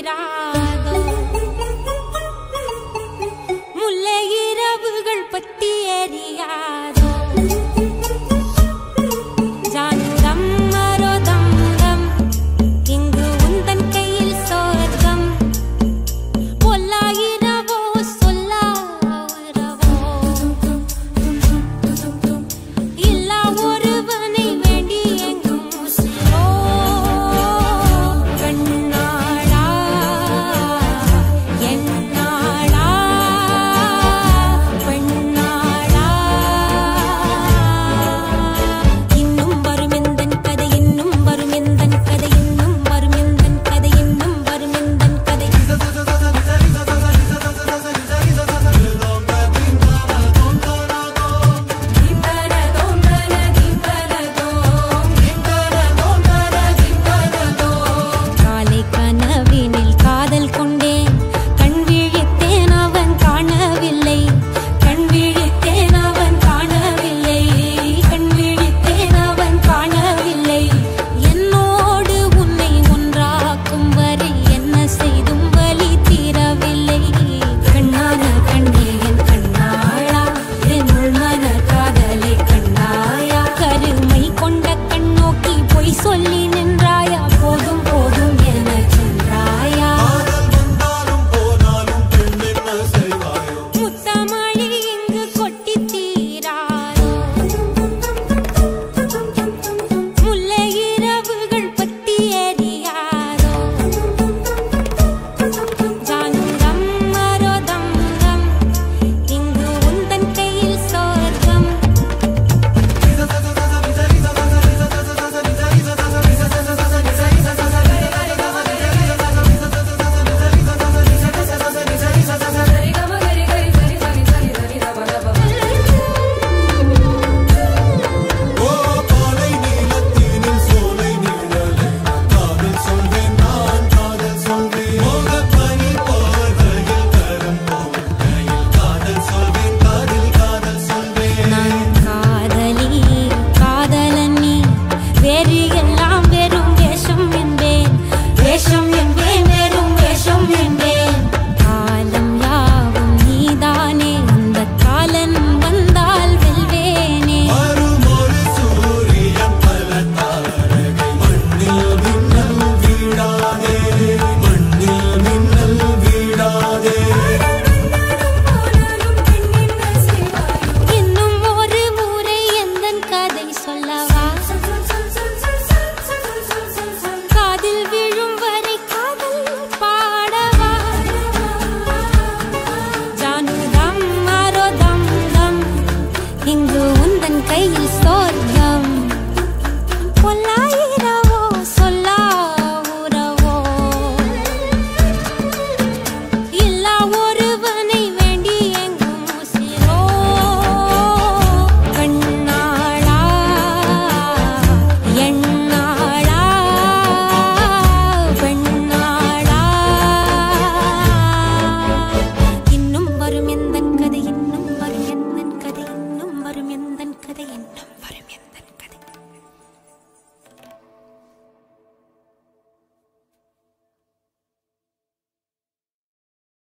தீராதோ முல்லை இரவுகள் பத்தி எரியாதோ ஜானுரம் மரோதம் ரம் இங்கு உந்தன் கையில் சொர்க்கம் பொல்லாயிரவோ சொல்லாயிரவோ இல்லா ஒருவனை வேண்டி எங்கும் உசிரோ கண்ணாளா என்னாளா பெண்ணாளா இன்னும் வரும் எந்தன் கதை இன்னும் வரும் எந்தன் கதை இன்னும் வரும் எந்தன் கதை இன்னும் வரும் எந்தன் கதை காலை கனவினில் காதல் கொண்டேன் கண் விழித்தேன் அவன் காணவில்லை கண் விழித்தேன் அவன் காணவில்லை கண் விழித்தேன் அவன் காணவில்லை என்னோடு உன்னை ஒன்றாக்கும் வரை என்ன செய்தும்